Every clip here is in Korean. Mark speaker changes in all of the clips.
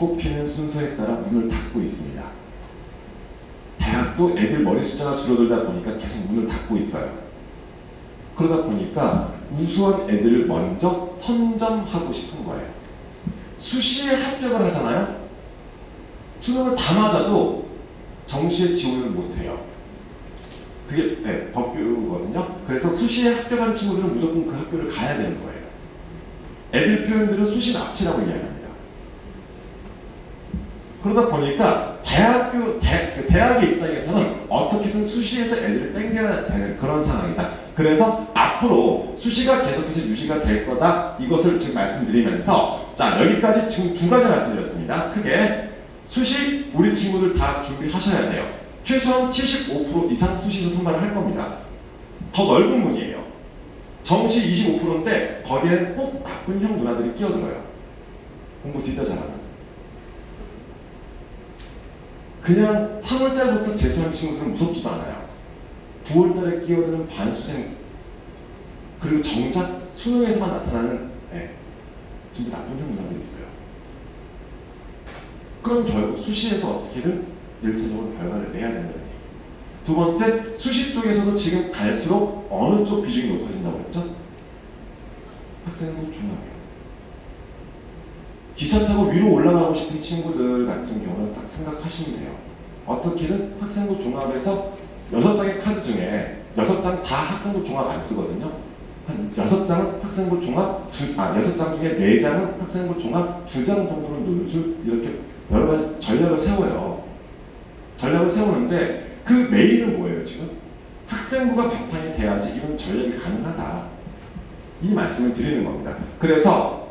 Speaker 1: 뽑히는 순서에 따라 문을 닫고 있습니다. 대학도 애들 머리 숫자가 줄어들다 보니까 계속 문을 닫고 있어요. 그러다 보니까 우수한 애들을 먼저 선점하고 싶은 거예요. 수시에 합격을 하잖아요. 수능을 다 맞아도 정시에 지원을 못해요. 그게 법규거든요. 그래서 수시에 합격한 친구들은 무조건 그 학교를 가야 되는 거예요. 애들 표현들은 수시 납치라고 이야기합니다. 그러다 보니까 대학의 입장에서는 어떻게든 수시에서 애들을 땡겨야 되는 그런 상황이다. 그래서 앞으로 수시가 계속해서 유지가 될 거다. 이것을 지금 말씀드리면서 자, 여기까지 지금 두 가지 말씀드렸습니다. 크게 수시 우리 친구들 다 준비하셔야 돼요. 최소한 75% 이상 수시에서 선발을 할 겁니다. 더 넓은 문이에요. 정시 25%인데 거기에는 꼭 나쁜 형 누나들이 끼어들어요. 공부 뒤따 잘하는. 그냥 3월달부터 재수한 친구들은 무섭지도 않아요. 9월달에 끼어드는 반수생, 그리고 정작 수능에서만 나타나는 진짜 나쁜 형 누나들이 있어요. 그럼 결국 수시에서 어떻게든 일차적으로 결과를 내야 된다는 얘기. 두 번째, 수시 쪽에서도 지금 갈수록 어느 쪽 비중이 높아진다고 했죠? 학생부 종합이요. 기차 타고 위로 올라가고 싶은 친구들 같은 경우는 딱 생각하시면 돼요. 어떻게든 학생부 종합에서 6장의 카드 중에 6장 다 학생부 종합 안 쓰거든요. 한 6장은 학생부 종합, 6장 중에 4장은 학생부 종합, 2장 정도는 논술, 이렇게 여러 가지 전략을 세워요. 전략을 세우는데 그 메인은 뭐예요, 지금? 학생부가 바탕이 돼야지 이런 전략이 가능하다. 이 말씀을 드리는 겁니다. 그래서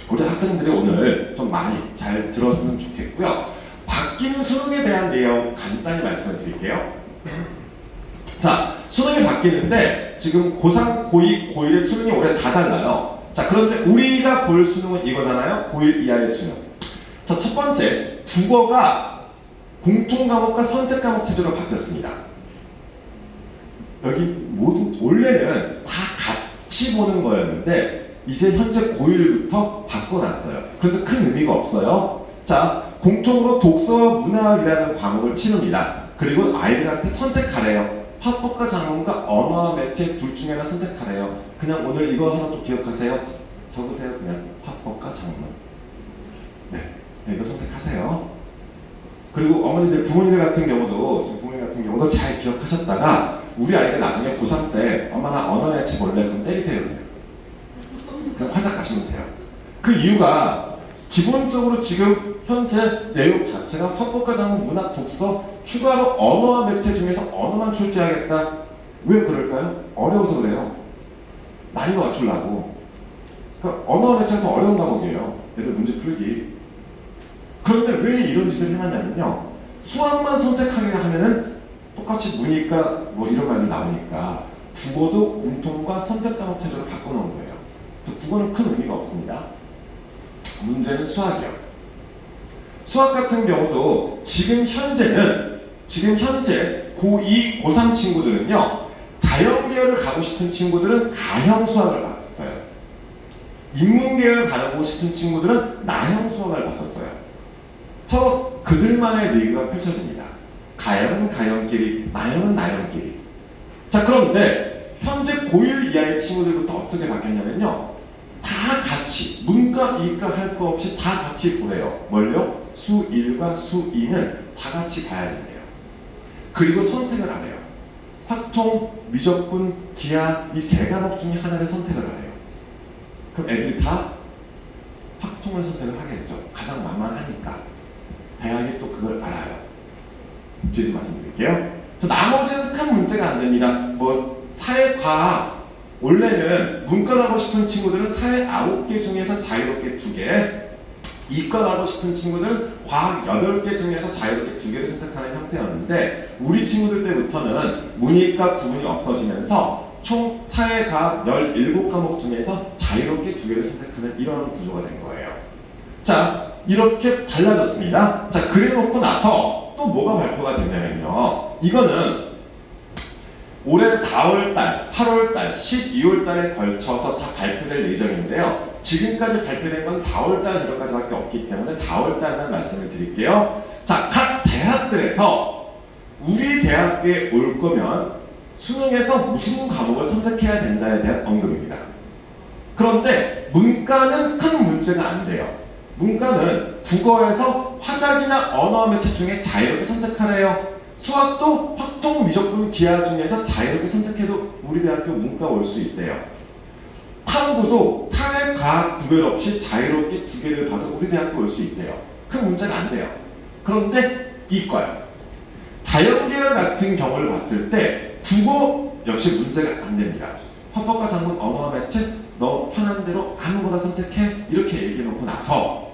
Speaker 1: 우리 학생들이 오늘 좀 많이 잘 들었으면 좋겠고요. 바뀌는 수능에 대한 내용 간단히 말씀을 드릴게요. 자, 수능이 바뀌는데 지금 고3, 고2, 고1의 수능이 올해 다 달라요. 자, 그런데 우리가 볼 수능은 이거잖아요. 고1 이하의 수능. 자, 첫 번째, 국어가 공통과목과 선택과목 체제로 바뀌었습니다. 여기 모든 원래는 다 같이 보는 거였는데 이제 현재 고1부터 바꿔놨어요. 그런데 큰 의미가 없어요. 자, 공통으로 독서와 문학이라는 과목을 치릅니다. 그리고 아이들한테 선택하래요. 화법과 작문과 언어와 매체 둘 중에 하나 선택하래요. 그냥 오늘 이거 하나 또 기억하세요. 적으세요. 그냥 화법과 작문. 네, 이거 선택하세요. 그리고 어머니들, 부모님들 같은 경우도, 지금 부모님 같은 경우도 잘 기억하셨다가 우리 아이가 나중에 고3 때 엄마 나 언어 매체 볼래? 그럼 때리세요. 그냥 화작 가시면 돼요. 그 이유가 기본적으로 지금 현재 내용 자체가 화법과 작문, 문학, 독서, 추가로 언어와 매체 중에서 언어만 출제하겠다. 왜 그럴까요? 어려워서 그래요. 난이도 맞추려고. 그러니까 언어와 매체가 더 어려운 과목이에요. 애들 문제 풀기. 그런데 왜 이런 짓을 해놨냐면요. 수학만 선택하게 하면은 똑같이 문이과 뭐 이런 말이 나오니까 국어도 공통과 선택 과목 체제로 바꿔놓은 거예요. 그래서 국어는 큰 의미가 없습니다. 문제는 수학이요. 수학 같은 경우도 지금 현재 고2, 고3 친구들은요. 자연계열을 가고 싶은 친구들은 가형 수학을 봤었어요. 인문계열 가고 싶은 친구들은 나형 수학을 봤었어요. 서로 그들만의 리그가 펼쳐집니다. 가형은 가형끼리, 나형은 나형끼리. 자, 그런데 현재 고1 이하의 친구들부터 어떻게 바뀌었냐면요. 다 같이 문과, 이과 할 거 없이 다 같이 보래요. 뭘요? 수 1과 수 2는 다 같이 봐야 된대요. 그리고 선택을 안 해요. 확통, 미적분, 기하 이 세 과목 중에 하나를 선택을 안 해요. 그럼 애들이 다 확통을 선택을 하겠죠. 가장 만만하니까. 대학이 또 그걸 알아요. 뒤에서 말씀드릴게요. 나머지는 큰 문제가 안 됩니다. 뭐 사회과학, 원래는 문과 가고 싶은 친구들은 사회 9개 중에서 자유롭게 2개, 이과 가고 싶은 친구들은 과학 8개 중에서 자유롭게 2개를 선택하는 형태였는데 우리 친구들 때부터는 문이과 구분이 없어지면서 총 사회과학 17과목 중에서 자유롭게 2개를 선택하는 이런 구조가 된 거예요. 자, 이렇게 달라졌습니다. 자, 그래 놓고 나서 또 뭐가 발표가 됐냐면요. 이거는 올해 4월달, 8월달, 12월달에 걸쳐서 다 발표될 예정인데요. 지금까지 발표된 건 4월달 이것까지밖에 없기 때문에 4월달만 말씀을 드릴게요. 자, 각 대학들에서 우리 대학에 올 거면 수능에서 무슨 과목을 선택해야 된다에 대한 언급입니다. 그런데 문과는 큰 문제가 안 돼요. 문과는 국어에서 화작이나 언어 매체 중에 자유롭게 선택하래요. 수학도 확통, 미적분, 기하 중에서 자유롭게 선택해도 우리 대학교 문과 올 수 있대요. 탐구도 사회, 과학 구별 없이 자유롭게 두 개를 봐도 우리 대학교 올 수 있대요. 큰 문제가 안 돼요. 그런데 이과요. 자연계열 같은 경우를 봤을 때 국어 역시 문제가 안 됩니다. 화법과 작문, 언어 매체 너 편한 대로 아무거나 선택해 이렇게 얘기해 놓고 나서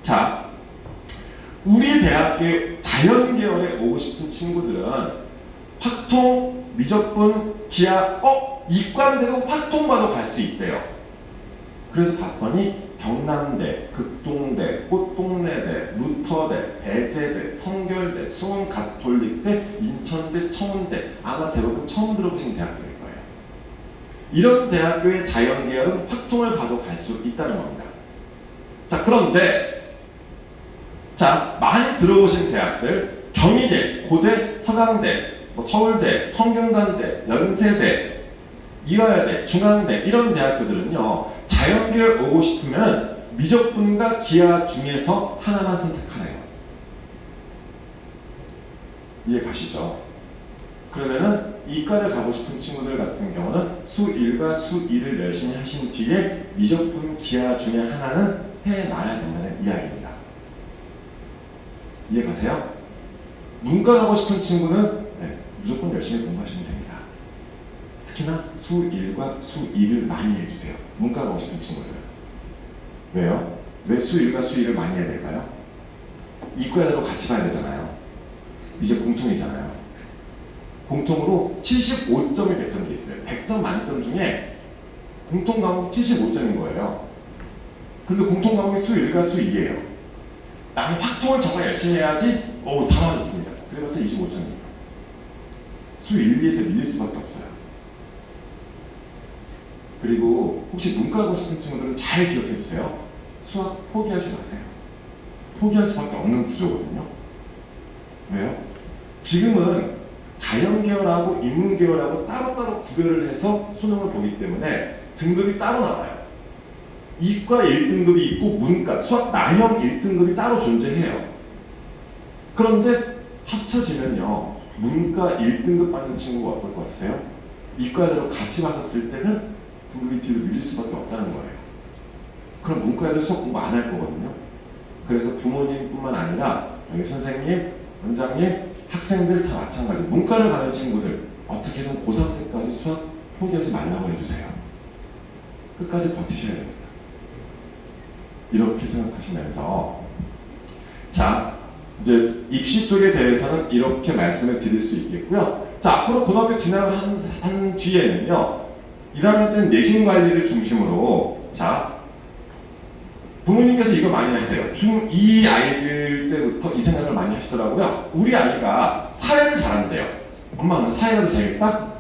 Speaker 1: 자, 우리 대학교 자연계열에 오고 싶은 친구들은 확통, 미적분, 기하, 이과인데도 확통봐도 갈 수 있대요. 그래서 봤더니 경남대, 극동대, 꽃동네대, 루터대, 배재대, 성결대, 수원가톨릭대, 인천대, 청운대 아마 대부분 처음 들어보신 대학들일 거예요. 이런 대학교의 자연계열은 확통을 봐도 갈 수 있다는 겁니다. 자, 그런데 자, 많이 들어보신 대학들 경희대, 고대, 서강대, 서울대, 성균관대, 연세대, 이화여대, 중앙대 이런 대학교들은요 자연계열 오고 싶으면 미적분과 기하 중에서 하나만 선택하래요. 이해 가시죠? 그러면은 이과를 가고 싶은 친구들 같은 경우는 수1과 수2를 열심히 하신 뒤에 미적분, 기하 중에 하나는 해놔야 된다는 이야기입니다. 이해 가세요? 문과 가고 싶은 친구는 무조건 열심히 공부하시면 됩니다. 특히나 수1과 수2를 많이 해주세요. 문과 가고 싶은 친구들은. 왜요? 왜 수1과 수2를 많이 해야 될까요? 이과대로 같이 봐야 되잖아요. 이제 공통이잖아요. 공통으로 75점이 100점 돼 있어요. 100점 만점 중에 공통 과목이 75점인 거예요. 근데 공통 과목이 수1과 수2예요. 나는 확통을 정말 열심히 해야지 다 맞았습니다. 그래봤자 25점입니다. 수1, 2에서 밀릴 수밖에 없어요. 그리고 혹시 문과 가고 싶은 친구들은 잘 기억해 주세요. 수학 포기하지 마세요. 포기할 수밖에 없는 구조거든요. 왜요? 지금은 자연계열하고 인문계열하고 따로따로 구별을 해서 수능을 보기 때문에 등급이 따로 나와요. 이과 1등급이 있고 문과, 수학 나형 1등급이 따로 존재해요. 그런데 합쳐지면요 문과 1등급 받는 친구가 어떨 것 같으세요? 이과애들하고 같이 봤었을 때는 등급이 뒤로 밀릴 수밖에 없다는 거예요. 그럼 문과 애들 수업 공부 안 할 거거든요. 그래서 부모님뿐만 아니라 여기 선생님, 원장님, 학생들 다 마찬가지. 문과를 가는 친구들 어떻게든 고3 때까지 수학 포기하지 말라고 해주세요. 끝까지 버티셔야 됩니다. 이렇게 생각하시면서 자, 이제 입시 쪽에 대해서는 이렇게 말씀을 드릴 수 있겠고요. 자, 앞으로 고등학교 진학을 한 뒤에는요 1학년 때는 내신 관리를 중심으로 자, 부모님께서 이거 많이 하세요. 중2 아이들 때부터 이 생각을 많이 하시더라고요. 우리 아이가 사회를 잘한대요. 엄마, 사회가 더 재밌다?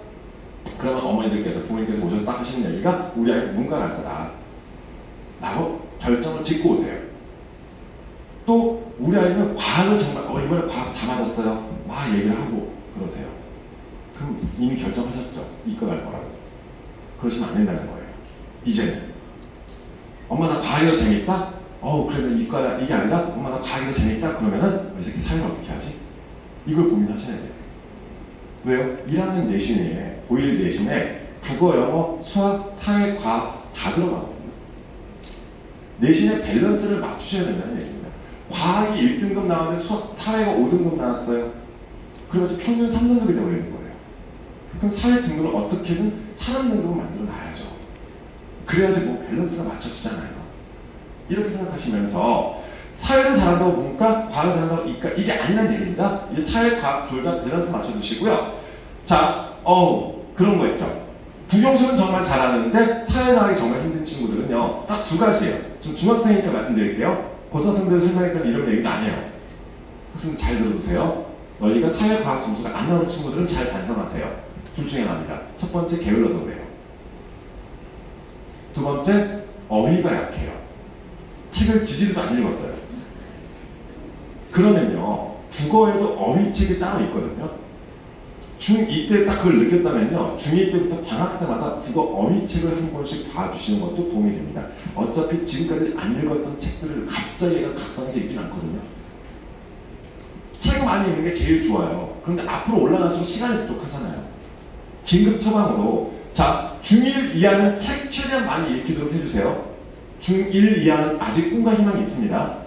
Speaker 1: 그러면 어머니들께서, 부모님께서 오셔서 딱 하시는 얘기가 우리 아이 문과 갈 거다 라고 결정을 짓고 오세요. 또 우리 아이는 과학을 정말 이번에 과학 다 맞았어요 막 얘기를 하고 그러세요. 그럼 이미 결정하셨죠. 이과 갈 거라고. 그러시면 안 된다는 거예요. 이제는 엄마 나 과학이 더 재밌다? 그러면 이과 이게 아니라 엄마 나 과학이 더 재밌다? 그러면은 이 새끼 사회를 어떻게 하지? 이걸 고민하셔야 돼요. 왜요? 1학년 내신에 고1 내신에 국어, 영어, 수학, 사회, 과학 다 들어가거든요. 내신의 밸런스를 맞추셔야 된다는 얘기입니다. 과학이 1등급 나왔는데 사회가 5등급 나왔어요. 그러면서 평균 3등급이 되어버리는 거예요. 그럼 사회 등급을 어떻게든 사람 등급을 만들어 놔야죠. 그래야지 뭐 밸런스가 맞춰지잖아요. 이렇게 생각하시면서 사회를 잘한다고 문과, 과학을 잘한다고 이과 이게 아니란 얘기입니다. 이 사회, 과학 둘 다 밸런스 맞춰주시고요. 자, 그런 거 있죠. 국영수는 정말 잘하는데 사회과학이 정말 힘든 친구들은요 딱 두 가지예요. 지금 중학생이니까 말씀드릴게요. 고등학생들 설명했던 이런 얘기가 아니에요. 학생들 잘 들어두세요. 너희가 사회과학 점수가 안 나오는 친구들은 잘 반성하세요. 둘 중에 하나입니다. 첫 번째 게을러서 그래요. 두 번째 어휘가 약해요. 책을 지지도 안 읽었어요. 그러면요, 국어에도 어휘책이 따로 있거든요. 중2 때 딱 그걸 느꼈다면요, 중2 때부터 방학 때마다 국어 어휘책을 한 권씩 봐주시는 것도 도움이 됩니다. 어차피 지금까지 안 읽었던 책들을 갑자기 얘가 각성해서 읽진 않거든요. 책 많이 읽는 게 제일 좋아요. 그런데 앞으로 올라갈수록 시간이 부족하잖아요. 긴급 처방으로, 자, 중1 이하는 책 최대한 많이 읽히도록 해주세요. 중1 이하는 아직 꿈과 희망이 있습니다.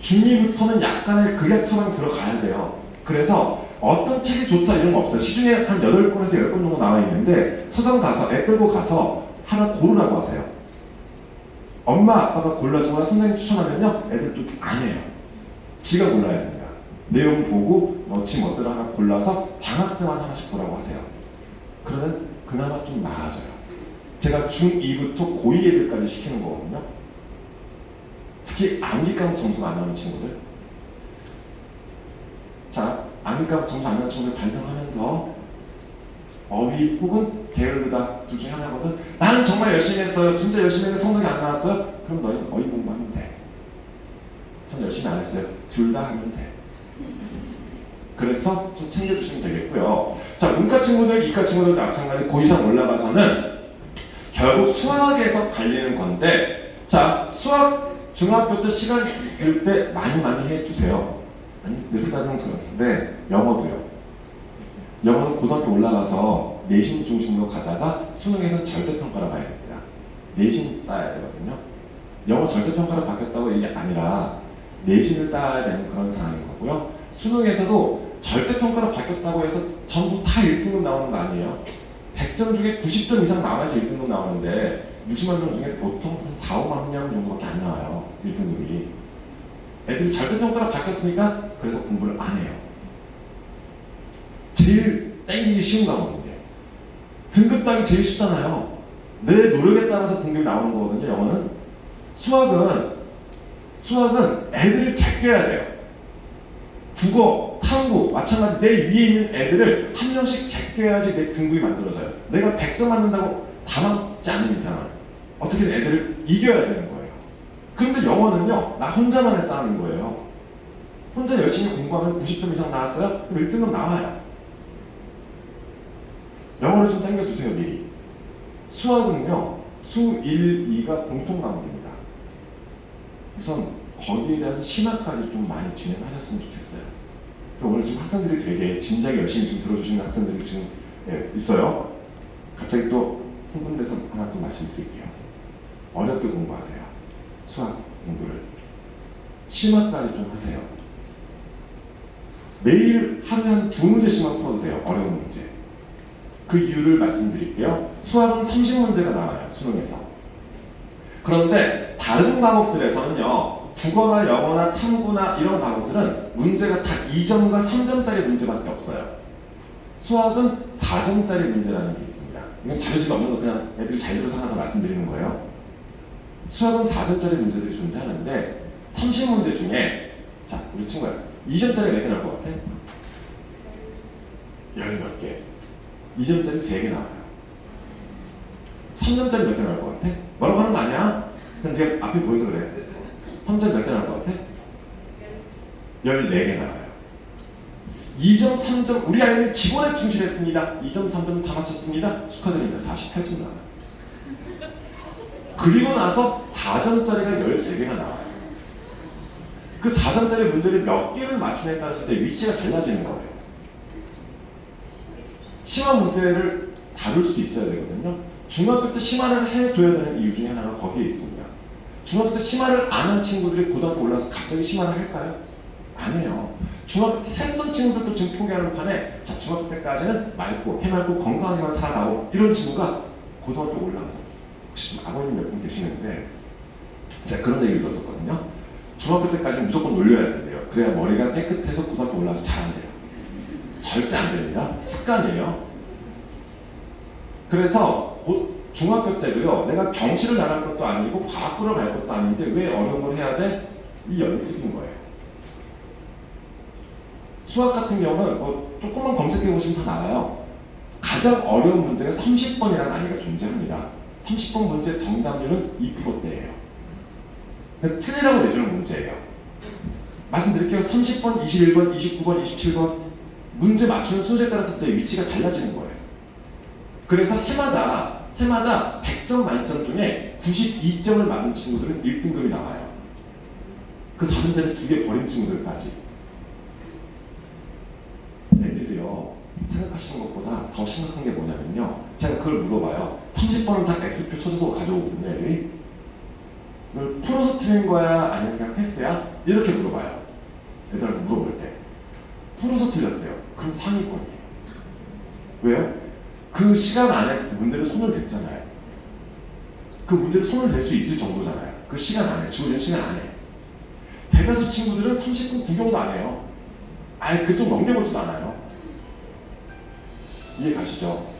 Speaker 1: 중2부터는 약간의 극약 처방이 들어가야 돼요. 그래서 어떤 책이 좋다 이런 거 없어요. 시중에 한 8권에서 10권 정도 나와 있는데 서점 가서 애 끌고 가서 하나 고르라고 하세요. 엄마 아빠가 골라주거나 선생님 추천하면요, 애들 또 안 해요. 지가 골라야 됩니다. 내용 보고 지 멋대로 하나 골라서 방학 때만 하나씩 보라고 하세요. 그러면 그나마 좀 나아져요. 제가 중2부터 고2 애들까지 시키는 거거든요. 특히 암기 과목 점수가 안 나오는 친구들. 자, 암기 과목 점수 안 나오는 친구들 반성하면서 어휘 혹은 게을르다 둘 중에 하나거든. 나는 정말 열심히 했어요. 진짜 열심히 했는데 성적이 안 나왔어요. 그럼 너희는 어휘 공부하면 돼. 전 열심히 안 했어요. 둘 다 하면 돼. 그래서 좀 챙겨주시면 되겠고요. 자, 문과 친구들, 이과 친구들 마찬가지 고2상 올라가서는 결국 수학에서 갈리는 건데, 자, 수학 중학교 때 시간 있을 때 많이 해주세요. 아니, 이렇게 따지면 그런데 영어도요. 영어는 고등학교 올라가서 내신 중심으로 가다가 수능에서는 절대평가를 봐야 됩니다. 내신 따야 되거든요. 영어 절대평가를 바뀌었다고 이게 아니라 내신을 따야 되는 그런 상황인 거고요. 수능에서도 절대평가로 바뀌었다고 해서 전부 다 1등급 나오는 거 아니에요. 100점 중에 90점 이상 나와야지 1등급 나오는데 60만 명 중에 보통 한 4, 5만 명 정도밖에 안 나와요. 1등급이. 애들이 절대평가로 바뀌었으니까 그래서 공부를 안 해요. 제일 땡기기 쉬운 과목인데 등급 따기 제일 쉽잖아요. 내 노력에 따라서 등급이 나오는 거거든요. 영어는. 수학은 애들을 제껴야 돼요. 국어, 탐구 마찬가지 내 위에 있는 애들을 한 명씩 제껴야지 내 등급이 만들어져요. 내가 100점 맞는다고 다 맞지 않는 이상은 어떻게든 애들을 이겨야 되는 거예요. 그런데 영어는요, 나 혼자만의 싸움인 거예요. 혼자 열심히 공부하면 90점 이상 나왔어요? 그럼 1등급 나와요. 영어를 좀 당겨주세요, 미리. 수학은요, 수 1, 2가 공통 과목입니다. 우선 거기에 대한 심화까지 좀 많이 진행하셨으면 좋겠어요. 또 오늘 지금 학생들이 되게 진작에 열심히 좀 들어주시는 학생들이 지금 있어요. 갑자기 또 흥분돼서 하나 또 말씀드릴게요. 어렵게 공부하세요. 수학 공부를. 심화까지 좀 하세요. 매일 하루에 한 2문제씩만 풀어도 돼요. 어려운 문제. 그 이유를 말씀드릴게요. 수학은 30문제가 나와요. 수능에서. 그런데 다른 과목들에서는요, 국어나 영어나 탐구나 이런 과목들은 문제가 다 2점과 3점짜리 문제밖에 없어요. 수학은 4점짜리 문제라는 게 있습니다. 이건 자료집에 없는 거 그냥 애들이 잘 들어서 하나 더 말씀드리는 거예요. 수학은 4점짜리 문제들이 존재하는데 30문제 중에, 자, 우리 친구야, 2점짜리 몇 개 나올 것 같아? 10몇 개. 2점짜리 3개 나와요. 3점짜리 몇 개 나올 것 같아? 뭐라고 하는 거 아니야? 그냥 제가 앞에 보여서 그래. 3점 몇 개 나올 것 같아? 14개 나와요. 2점, 3점, 우리 아이는 기본에 충실했습니다. 2점, 3점 다 맞췄습니다. 축하드립니다. 48점 나와요. 그리고 나서 4점짜리가 13개가 나와요. 그 4점짜리 문제를 몇 개를 맞추냐에 따라서 때 위치가 달라지는 거예요. 심화 문제를 다룰 수 있어야 되거든요. 중학교 때 심화를 해둬야 되는 이유 중에 하나가 거기에 있습니다. 중학교 때 심화를 안 한 친구들이 고등학교 올라서 갑자기 심화를 할까요? 안 해요. 중학교 때 했던 친구들도 지금 포기하는 판에, 자, 중학교 때까지는 맑고 해맑고 건강하게만 살아가고 이런 친구가 고등학교 올라가서, 혹시 좀 아버님 몇 분 계시는데 제가 그런 얘기를 들었었거든요. 중학교 때까지는 무조건 놀려야 된대요. 그래야 머리가 깨끗해서 고등학교 올라와서 잘한대요. 절대 안 됩니다. 습관이에요. 그래서 중학교 때도요, 내가 경치를 나갈 것도 아니고 과학고를 갈 것도 아닌데 왜 어려운 걸 해야 돼? 이 연습인 거예요. 수학 같은 경우는 조금만 검색해 보시면 다 나와요. 가장 어려운 문제가 30번이라는 아이가 존재합니다. 30번 문제 정답률은 2%대예요. 틀리라고 내주는 문제예요. 말씀드릴게요. 30번, 21번, 29번, 27번 문제 맞추는 순서에 따라서 내 위치가 달라지는 거예요. 그래서 해마다 100점 만점 중에 92점을 맞은 친구들은 1등급이 나와요. 그 4점짜리 2개 버린 친구들까지. 애들이요, 생각하시는 것보다 더 심각한 게 뭐냐면요, 제가 그걸 물어봐요. 30번은 다 X표 쳐줘서 가져오거든요. 애들이. 이걸 풀어서 틀린 거야? 아니면 그냥 패스야? 이렇게 물어봐요. 애들한테 물어볼 때. 풀어서 틀렸대요. 그럼 상위권이에요. 왜요? 그 시간 안에 그 문제를 손을 댔잖아요. 그 문제를 손을 댈 수 있을 정도잖아요. 그 시간 안에, 주어진 시간 안에. 대다수 친구들은 30분 구경도 안 해요. 아예 그쪽 넘겨보지도 않아요. 이해 가시죠?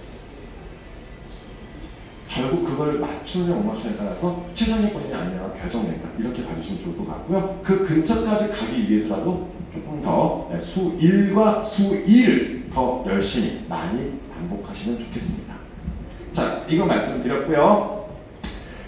Speaker 1: 결국 그걸 맞추느냐 못 맞추느냐에 따라서 최상위권이냐 아니냐가 결정된다. 이렇게 봐주시면 좋을 것 같고요. 그 근처까지 가기 위해서라도 조금 더 수 1과 수 2를 더 열심히 많이 반복하시면 좋겠습니다. 자, 이거 말씀드렸고요.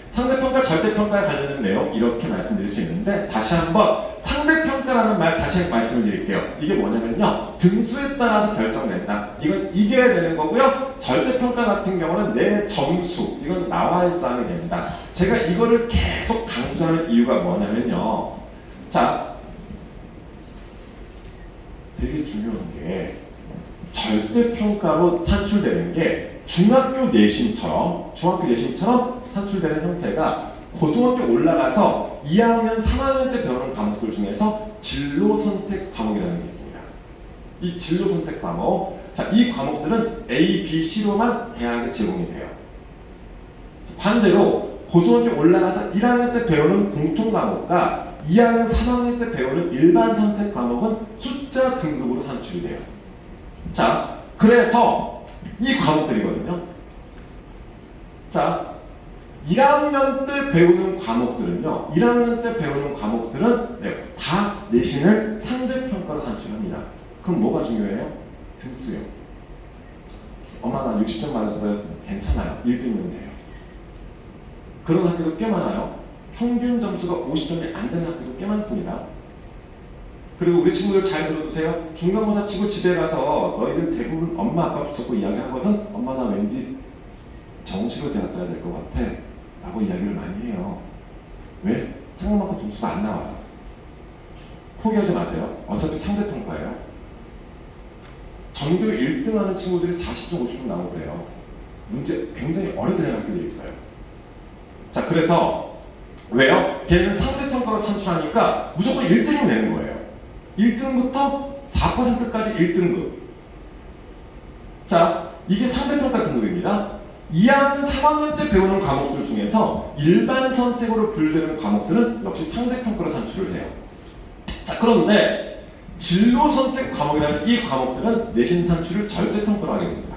Speaker 1: 상대평가, 절대평가에 관련된 내용 이렇게 말씀드릴 수 있는데, 다시 한번 상대평가라는 말 다시 말씀을 드릴게요. 이게 뭐냐면요, 등수에 따라서 결정된다. 이건 이겨야 되는 거고요. 절대평가 같은 경우는 내 점수, 이건 나와의 싸움이 됩니다. 제가 이거를 계속 강조하는 이유가 뭐냐면요, 자, 되게 중요한 게 절대평가로 산출되는 게 중학교 내신처럼 산출되는 형태가 고등학교 올라가서 2학년, 3학년 때 배우는 과목들 중에서 진로 선택 과목이라는 게 있습니다. 이 진로 선택 과목, 자, 이 과목들은 A, B, C로만 대학에 제공이 돼요. 반대로 고등학교 올라가서 1학년 때 배우는 공통 과목과 2학년, 3학년 때 배우는 일반 선택 과목은 숫자 등급으로 산출이 돼요. 자, 그래서 이 과목들이거든요. 자, 1학년 때 배우는 과목들은요, 다 내신을 상대평가로 산출합니다. 그럼 뭐가 중요해요? 등수요. 엄마 나 60점 맞았어요. 괜찮아요. 1등이면 돼요. 그런 학교도 꽤 많아요. 평균 점수가 50점이 안 되는 학교도 꽤 많습니다. 그리고 우리 친구들 잘 들어두세요. 중간고사 치고 집에 가서 너희들 대부분 엄마 아빠 붙잡고 이야기하거든. 엄마 나 왠지 정시로 대학 가야 될 것 같아 라고 이야기를 많이 해요. 왜? 생각만큼 점수가 안 나와서. 포기하지 마세요. 어차피 상대평가예요. 전교 1등 하는 친구들이 40점, 50점 나오고 그래요. 문제 굉장히 어렵게 되는 학교들이 있어요. 자, 그래서 왜요? 걔는 상대평가로 산출하니까 무조건 1등이 되는 거예요. 1등부터 4%까지 1등급. 자, 이게 상대평가 등급입니다. 2학년, 3학년 때 배우는 과목들 중에서 일반 선택으로 분류되는 과목들은 역시 상대평가로 산출을 해요. 자, 그런데 진로 선택 과목이라는 이 과목들은 내신 산출을 절대평가로 하게 됩니다.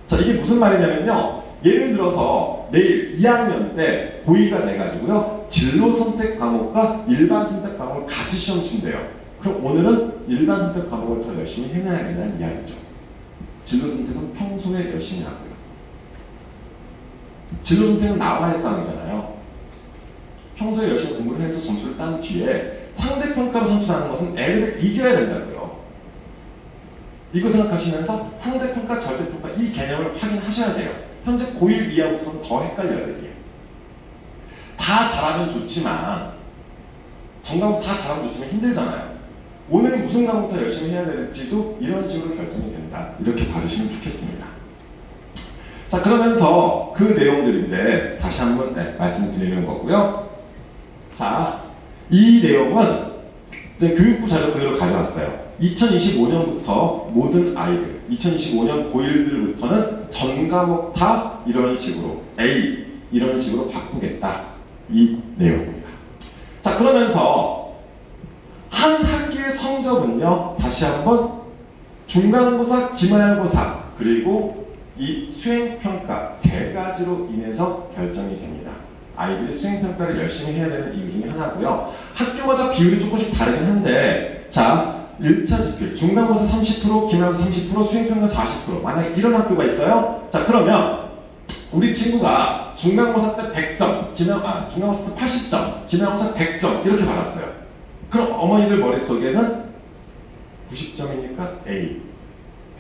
Speaker 1: 자, 이게 무슨 말이냐면요, 예를 들어서 내일 2학년 때 고2가 돼가지고요, 진로 선택 과목과 일반 선택 과목을 같이 시험 친대요. 그럼 오늘은 일반 선택 과목을 더 열심히 해내야 된다는 이야기죠. 진로 선택은 평소에 열심히 하고요. 진로 선택은 나와의 싸움이잖아요. 평소에 열심히 공부를 해서 점수를 딴 뒤에 상대평가로 선출하는 것은 애를 이겨야 된다고요. 이거 생각하시면서 상대평가, 절대평가 이 개념을 확인하셔야 돼요. 현재 고1 이하부터는 더 헷갈려요. 이게. 다 잘하면 좋지만, 정답부터 다 잘하면 좋지만 힘들잖아요. 오늘 무슨 과목부터 열심히 해야 될지도 이런 식으로 결정이 된다. 이렇게 봐주시면 좋겠습니다. 자, 그러면서 그 내용들인데 다시 한번 말씀드리는 거고요. 자, 이 내용은 이제 교육부 자료 그대로 가져왔어요. 2025년부터 모든 아이들, 2025년 고1들부터는 전 과목 다 이런 식으로 A, 이런 식으로 바꾸겠다. 이 내용입니다. 자, 그러면서 한 학기의 성적은요, 다시 한번 중간고사, 기말고사, 그리고 이 수행평가 세 가지로 인해서 결정이 됩니다. 아이들이 수행평가를 열심히 해야 되는 이유 중에 하나고요. 학교마다 비율이 조금씩 다르긴 한데, 자, 1차 집필, 중간고사 30%, 기말고사 30%, 수행평가 40%. 만약에 이런 학교가 있어요. 자, 그러면 우리 친구가 중간고사 때 100점, 중간고사 때 80점, 기말고사 100점 이렇게 받았어요. 그럼 어머니들 머릿속에는 90점이니까 A,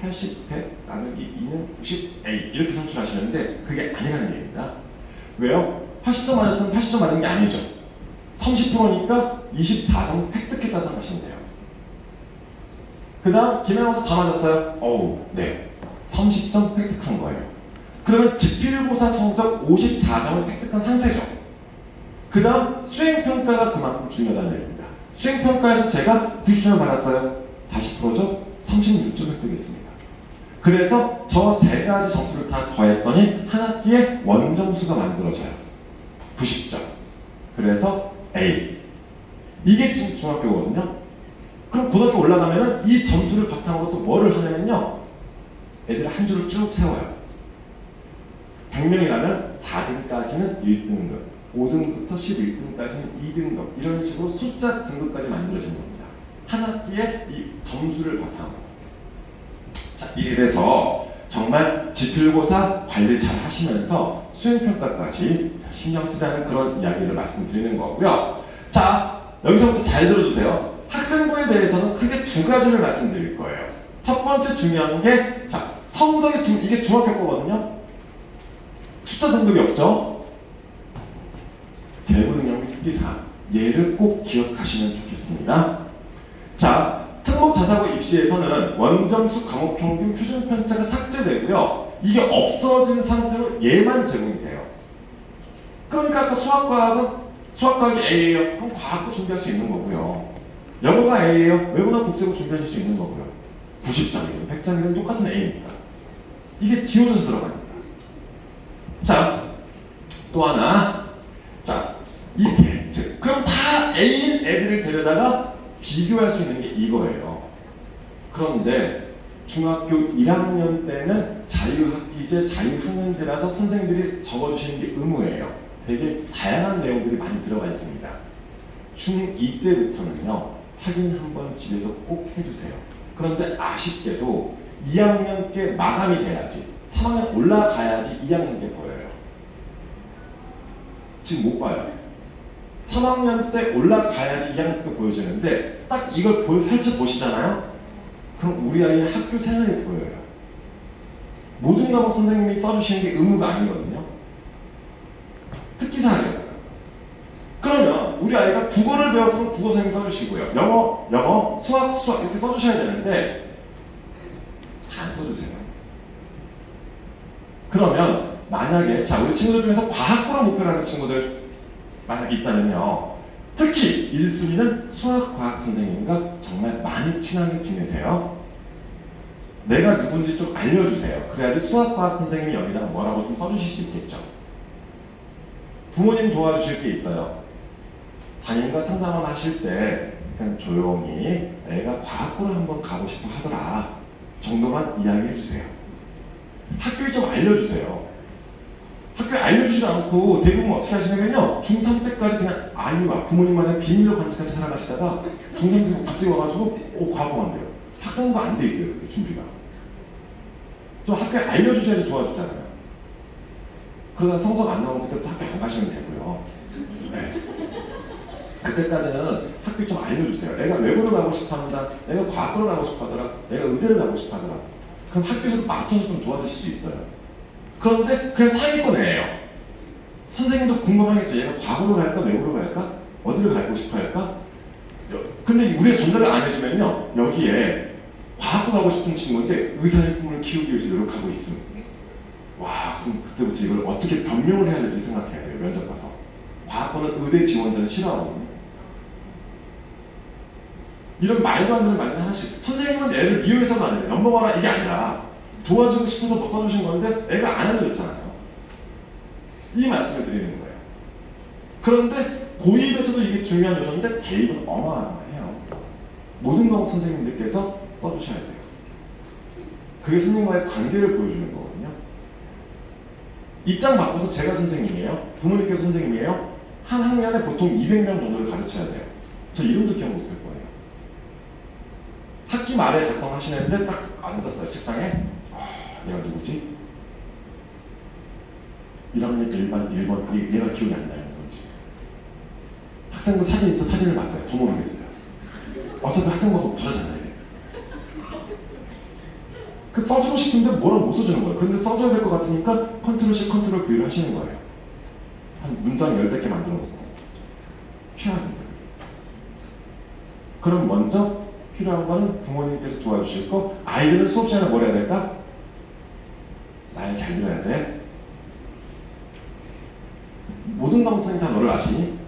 Speaker 1: 80, 100 나누기 2는 90A 이렇게 산출하시는데 그게 아니라는 얘기입니다. 왜요? 80점 맞았으면 80점 맞은 게 아니죠. 30%니까 24점 획득했다 생각하시면 돼요. 그 다음 기말고사 다 맞았어요. 네. 30점 획득한 거예요. 그러면 지필고사 성적 54점을 획득한 상태죠. 그 다음 수행평가가 그만큼 중요하다는 얘기입니다. 수행평가에서 제가 90점을 받았어요. 40%죠? 36점 획득했습니다. 그래서 저 세 가지 점수를 다 더했더니 한 학기에 원점수가 만들어져요. 90점. 그래서 A. 이게 지금 중학교거든요. 그럼 고등학교 올라가면은 이 점수를 바탕으로 또 뭐를 하냐면요. 애들 한 줄을 쭉 세워요. 100명이라면 4등까지는 1등급, 5등부터 11등까지는 2등급 이런 식으로 숫자 등급까지 만들어진 겁니다. 한 학기에 이 점수를 바탕으로. 자, 이래서 정말 지필고사 관리 잘 하시면서 수행평가까지 신경 쓰자는 그런 이야기를 말씀드리는 거고요. 자, 여기서부터 잘 들어주세요. 학생부에 대해서는 크게 두 가지를 말씀드릴 거예요. 첫 번째 중요한 게, 자, 성적이 지금 이게 중학교 거거든요. 숫자 등급이 없죠? 세부 능력 및 특기사. 얘를 꼭 기억하시면 좋겠습니다. 자, 특목 자사고 입시에서는 원점수, 과목 평균, 표준 편차가 삭제되고요. 이게 없어진 상태로 얘만 제공이 돼요. 그러니까 아까 수학과학이 A예요. 그럼 과학도 준비할 수 있는 거고요. 영어가 A예요. 외국어나 국제고 준비하실 수 있는 거고요. 90점이든 100점이든 똑같은 A니까. 이게 지워져서 들어갑니다. 자, 또 하나. 자, 이 세트. 그럼 다 A인 애들을 데려다가 비교할 수 있는 게 이거예요. 그런데 중학교 1학년 때는 자유학기제, 자유학년제라서 선생님들이 적어주시는 게 의무예요. 되게 다양한 내용들이 많이 들어가 있습니다. 중2 때부터는요, 확인 한번 집에서 꼭 해주세요. 그런데 아쉽게도 2학년 때 마감이 돼야지, 3학년 올라가야지 2학년 때 보여요. 지금 못 봐요. 3학년 때 올라가야지 2학년 때 보여지는데 딱 이걸 펼쳐보시잖아요? 그럼 우리 아이의 학교 생활이 보여요. 모든 과목 선생님이 써주시는 게 의무가 아니거든요. 특기사 하려다가. 그러면 우리 아이가 국어를 배웠으면 국어 선생님이 써주시고요. 영어, 수학 이렇게 써주셔야 되는데 다 안 써주세요. 그러면 만약에 자 우리 친구들 중에서 과학고를 목표로 하는 친구들 만약에 있다면요. 특히 1순위는 수학과학 선생님과 정말 많이 친하게 지내세요. 내가 누군지 좀 알려주세요. 그래야지 수학과학 선생님이 여기다가 뭐라고 좀 써주실 수 있겠죠. 부모님 도와주실 게 있어요. 담임과 상담을 하실 때 그냥 조용히 애가 과학고를 한번 가고 싶어 하더라 정도만 이야기해 주세요. 학교에 좀 알려주세요. 학교에 알려주지 않고 대부분 어떻게 하시냐면요. 중3 때까지 그냥 아이와 부모님만의 비밀로 간직하면서 살아가시다가 중3 때 갑자기 와가지고 과거 한대요. 학생부 안 돼 있어요. 그게 준비가. 좀 학교에 알려주셔야지 도와주잖아요. 그러다 성적 안 나오면 그때부터 학교 안 가시면 되고요. 네. 그때까지는 학교에 좀 알려주세요. 애가 외고를 가고 싶어 한다. 애가 과학고를 가고 싶어 하더라. 애가 의대를 가고 싶어 하더라. 그럼 학교에서 맞춰서 좀 도와주실 수 있어요. 그런데 그냥 상위권이에요. 선생님도 궁금하겠죠. 얘가 과학으로 갈까 외고로 갈까? 어디를 가고 싶어 할까? 근데 우리가 전달을 안 해주면요. 여기에 과학고 가고 싶은 친구인데 의사의 꿈을 키우기 위해서 노력하고 있습니다. 와, 그럼 그때부터 이걸 어떻게 변명을 해야 될지 생각해야 돼요. 면접 가서. 과학고는 의대 지원자는 싫어하거든요. 이런 말도 안 되는 말들 하나씩. 선생님은 애를 미워해서는 안 돼요. 넘어가라 이게 아니라 도와주고 싶어서 뭐 써주신 건데 애가 안 알려줬잖아요. 이 말씀을 드리는 거예요. 그런데 고입에서도 이게 중요한 요소인데 대입은 어마어마해요. 모든 과목 선생님들께서 써주셔야 돼요. 그게 스님과의 관계를 보여주는 거거든요. 입장 바꿔서 제가 선생님이에요. 부모님께서 선생님이에요. 한 학년에 보통 200명 정도를 가르쳐야 돼요. 저 이름도 기억 못할 거예요. 학기 말에 작성하시는데 딱 앉았어요. 책상에. 얘가 누구지? 1학년 1번 얘가 기억이 안 나요. 뭔지. 학생부 사진 있어 사진을 봤어요. 더 모르겠어요. 어차피 학생부가 다르잖아요. 이게. 그 써주고 싶은데 뭐라 못 써주는 거예요. 그런데 써줘야 될 것 같으니까 컨트롤 C, 컨트롤 V를 하시는 거예요. 한 문장 10개 만들어 놓고 최악입니다. 그럼 먼저 필요한 거는 부모님께서 도와주실 거, 아이들은 수업 시간에 뭘 해야 될까? 말 잘 들어야 돼. 모든 남학생이 다 너를 아시니?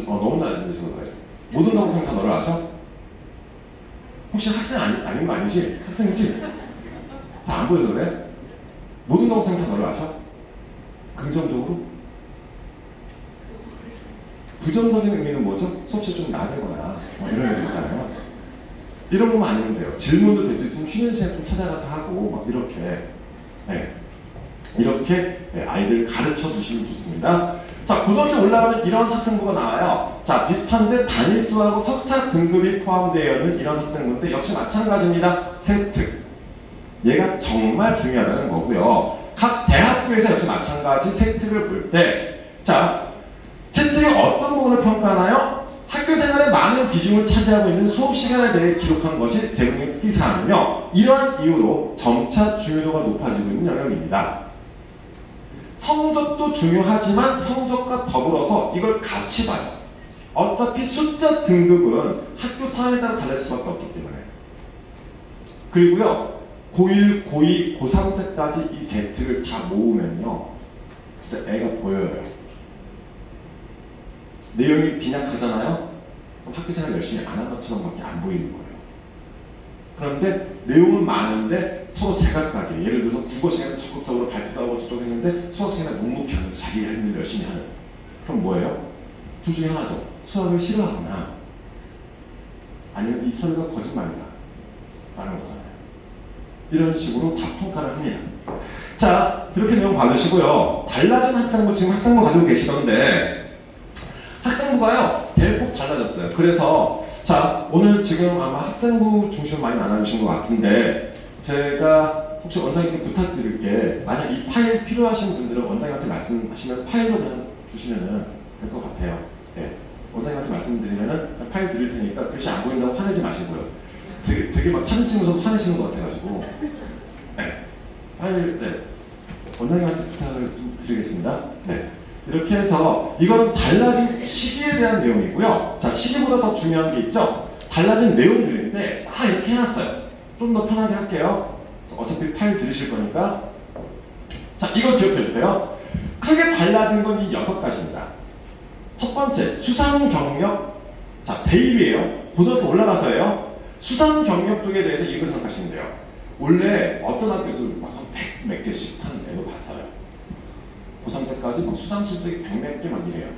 Speaker 1: 너 혼자 앉아서 그래. 모든 남학생이 다 너를 아셔? 혹시 학생 아닌 거 아니지? 학생이지? 다 안 보여서 그래? 모든 남학생이 다 너를 아셔? 긍정적으로? 부정적인 의미는 뭐죠? 수업시 좀 나대거나 이런 애들 있잖아요. 이런 것만 아니면 돼요. 질문도 될 수 있으면 쉬는 시간 좀 찾아가서 하고 막 이렇게 이렇게 아이들 가르쳐 주시면 좋습니다. 자, 고등학교 올라가면 이런 학생부가 나와요. 자, 비슷한데 단일수하고 석차 등급이 포함되어 있는 이런 학생부인데 역시 마찬가지입니다. 세트. 얘가 정말 중요하다는 거고요. 각 대학교에서 역시 마찬가지 세트를 볼 때, 자, 세트의 어떤 부분을 평가하나요? 학교 생활에 많은 비중을 차지하고 있는 수업 시간에 대해 기록한 것이 세부적인 특기 사항이며, 이러한 이유로 점차 중요도가 높아지고 있는 영역입니다. 성적도 중요하지만 성적과 더불어서 이걸 같이 봐요. 어차피 숫자 등급은 학교 사회에 따라 달릴 수밖에 없기 때문에. 그리고요, 고1, 고2, 고3 때까지 이 세트를 다 모으면요, 진짜 애가 보여요. 내용이 빈약하잖아요? 그럼 학교 생활 열심히 안 한 것처럼밖에 안 보이는 거예요. 그런데 내용은 많은데 서로 제각각이에요. 예를 들어서 국어 시간에 적극적으로 발표도 하고 저쪽 했는데 수학 시간에 묵묵히 하면서 자기 할 일을 열심히 하는. 그럼 뭐예요? 둘 중에 하나죠. 수학을 싫어하거나 아니면 이 서류가 거짓말이다 라는 거잖아요. 이런 식으로 다 평가를 합니다. 자, 그렇게 내용 받으시고요. 달라진 학생부, 지금 학생부 가지고 계시던데 학생부가요, 대폭 달라졌어요. 그래서 자, 오늘 지금 아마 학생부 중심으로 많이 나눠주신 것 같은데 제가 혹시 원장님께 부탁드릴게, 만약 이 파일 필요하신 분들은 원장님한테 말씀하시면 파일로 그냥 주시면 될 것 같아요. 네. 원장님한테 말씀드리면은 파일 드릴 테니까 글씨 안 보인다고 화내지 마시고요. 되게 막 사진 찍으면서 화내시는 것 같아가지고 네. 파일, 네. 원장님한테 부탁을 좀 드리겠습니다. 네. 이렇게 해서 이건 달라진 시기에 대한 내용이고요. 자, 시기보다 더 중요한 게 있죠. 달라진 내용들인데 다 이렇게 해놨어요. 좀 더 편하게 할게요. 어차피 파일 들으실 거니까. 자, 이거 기억해 주세요. 크게 달라진 건 이 6가지입니다. 첫 번째, 수상 경력. 자, 대입이에요. 고등학교 올라가서예요. 수상 경력 쪽에 대해서 이거 생각하시면 돼요. 원래 어떤 학교도 막 한 100 몇 개씩 하는 애도 봤어요. 고3 때까지 막 수상 실적이 100 몇 개 막 이래요.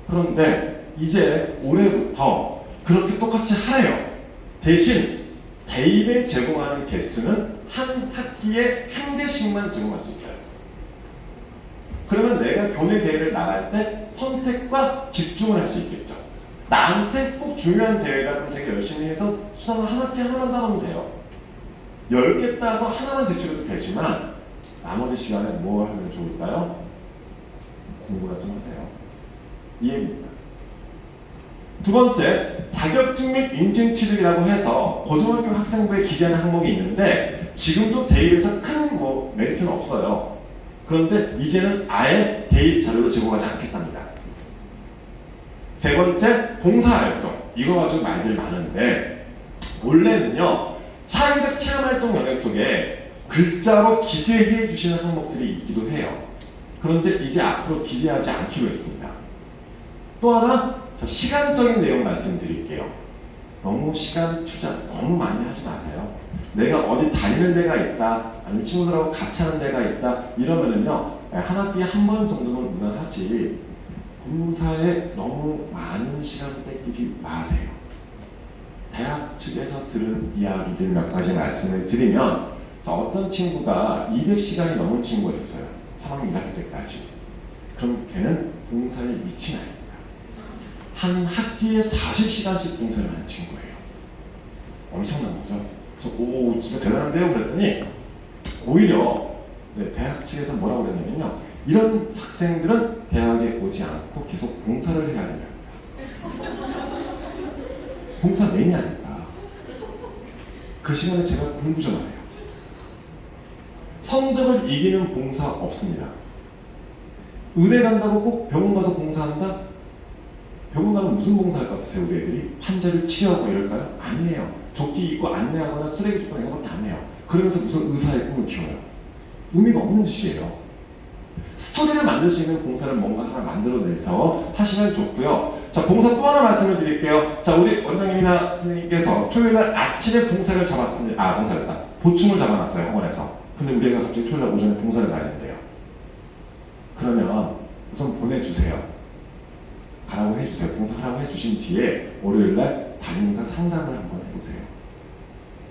Speaker 1: 그런데 이제 올해부터 그렇게 똑같이 하래요. 대신 대입에 제공하는 개수는 한 학기에 1개씩만 제공할 수 있어요. 그러면 내가 교내 대회를 나갈 때 선택과 집중을 할 수 있겠죠. 나한테 꼭 중요한 대회가 그럼 되게 열심히 해서 수상을 한 학기 하나만 따면 돼요. 10개 따서 하나만 제출해도 되지만 나머지 시간에 뭘 하면 좋을까요? 공부나 좀 하세요. 이 얘기입니다. 두 번째, 자격증 및 인증 취득이라고 해서 고등학교 학생부에 기재하는 항목이 있는데 지금도 대입에서 큰 메리트는 없어요. 그런데 이제는 아예 대입 자료를 제공하지 않겠답니다. 세 번째, 봉사활동. 이거 가지고 말들 많은데 원래는요, 창의적 체험활동 영역 쪽에 글자로 기재해 주시는 항목들이 있기도 해요. 그런데 이제 앞으로 기재하지 않기로 했습니다. 또 하나, 시간적인 내용 말씀드릴게요. 너무 시간 투자 너무 많이 하지 마세요. 내가 어디 다니는 데가 있다, 아니면 친구들하고 같이 하는 데가 있다 이러면은요, 한 학기에 한 번 정도는 무난하지 공사에 너무 많은 시간 뺏기지 마세요. 대학 측에서 들은 이야기들 몇 가지 말씀을 드리면, 어떤 친구가 200시간이 넘은 친구가 있었어요. 3학년 1학기 때까지. 그럼 걔는 봉사에 미친 아이입니다. 한 학기에 40시간씩 봉사를 하는 친구예요. 엄청난 거죠. 그래서 오, 진짜 대단한데요? 그랬더니 오히려 네, 대학 측에서 뭐라고 그랬냐면요. 이런 학생들은 대학에 오지 않고 계속 봉사를 해야 된다. 봉사 매니아니까. 그 시간에 제가 공부 좀 해요. 성적을 이기는 봉사 없습니다. 의대 간다고 꼭 병원 가서 봉사한다? 병원 가면 무슨 봉사할 것 같으세요, 우리 애들이? 환자를 치료하고 이럴까요? 아니에요. 조끼 입고 안내하거나 쓰레기 줍거나 이런 것도 안 해요. 그러면서 무슨 의사의 꿈을 키워요. 의미가 없는 짓이에요. 스토리를 만들 수 있는 봉사를 뭔가 하나 만들어내서 하시면 좋고요. 자, 봉사 또 하나 말씀을 드릴게요. 자, 우리 원장님이나 선생님께서 토요일날 아침에 봉사를 잡았습니다. 아, 봉사였다. 보충을 잡아놨어요, 학원에서. 근데 우리 애가 갑자기 토요일날 오전에 봉사를 가야 된대요. 그러면 우선 보내주세요. 가라고 해주세요. 봉사하라고 해주신 뒤에 월요일날 담임과 상담을 한번 해보세요.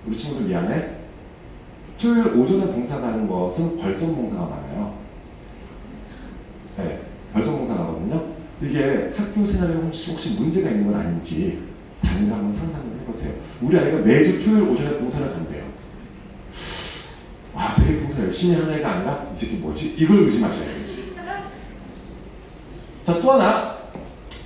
Speaker 1: 우리 친구들 미안해. 토요일 오전에 봉사 가는 것은 벌점 봉사가 많아요. 네, 벌점 봉사 가거든요. 이게 학교 생활에 혹시 문제가 있는 건 아닌지 담임과 한번 상담을 해보세요. 우리 아이가 매주 토요일 오전에 봉사를 간대요. 와, 되게 봉사 열심히 하는 애가 아니라 이 새끼 뭐지? 이걸 의심하셔야지. 자, 또 하나.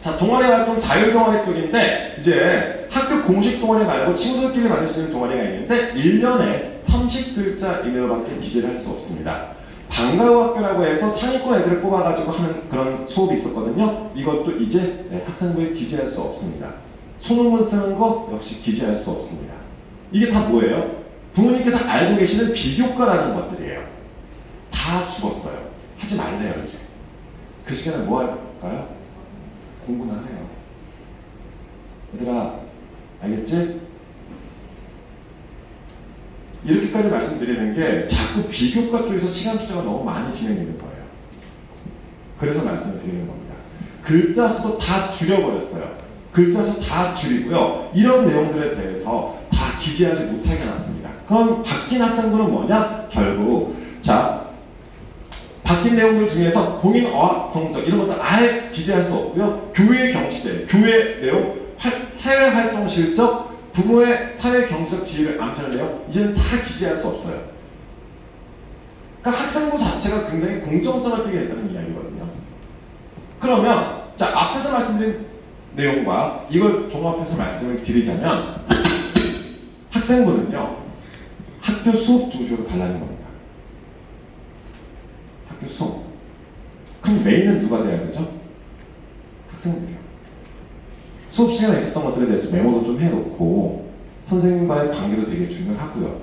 Speaker 1: 자, 동아리 활동 자율동아리 쪽인데 이제 학교 공식 동아리 말고 친구들끼리 만들 수 있는 동아리가 있는데 1년에 30글자 이내로밖에 기재를 할 수 없습니다. 방과후 학교라고 해서 상위권 애들을 뽑아가지고 하는 그런 수업이 있었거든요. 이것도 이제 학생부에 기재할 수 없습니다. 소논문 쓰는 거 역시 기재할 수 없습니다. 이게 다 뭐예요? 부모님께서 알고 계시는 비교과라는 것들이에요. 다 죽었어요. 하지 말래요 이제. 그 시간에 뭐 할까요? 공부나 해요. 얘들아, 알겠지? 이렇게까지 말씀드리는 게 자꾸 비교과 쪽에서 시간 투자가 너무 많이 진행되는 거예요. 그래서 말씀을 드리는 겁니다. 글자 수도 다 줄여버렸어요. 글자 수 다 줄이고요. 이런 내용들에 대해서 다 기재하지 못하게 해놨습니다. 그럼 바뀐 학생부는 뭐냐? 결국 자, 바뀐 내용들 중에서 공인 어학 성적 이런 것들 아예 기재할 수 없고요. 교회 경시대, 교회 내용, 해외 활동 실적, 부모의 사회 경제적 지위를 암시하는 내용 이제는 다 기재할 수 없어요. 그러니까 학생부 자체가 굉장히 공정성을 띠게 됐다는 이야기거든요. 그러면 자, 앞에서 말씀드린 내용과 이걸 종합해서 말씀을 드리자면 학생부는요, 학교 수업 중심으로 달라진 겁니다. 학교 수업. 그럼 메인은 누가 돼야 되죠? 학생들이요. 수업 시간에 있었던 것들에 대해서 메모도 좀 해놓고 선생님과의 관계도 되게 중요하고요.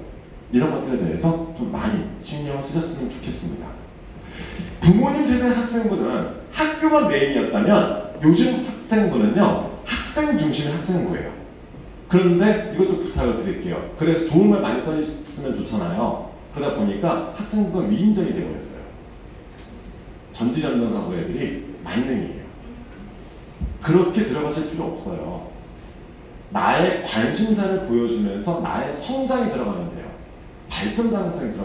Speaker 1: 이런 것들에 대해서 좀 많이 신경을 쓰셨으면 좋겠습니다. 부모님 세대 학생부는 학교가 메인이었다면 요즘 학생부는요, 학생 중심의 학생부예요. 그런데 이것도 부탁을 드릴게요. 그래서 좋은 말 많이 쓰면 좋잖아요. 그러다 보니까 학생부가 위인전이 되어버렸어요. 전지전능하고 애들이 만능이에요. 그렇게 들어가실 필요 없어요. 나의 관심사를 보여주면서 나의 성장이 들어가면 돼요. 발전 가능성이 들어가요.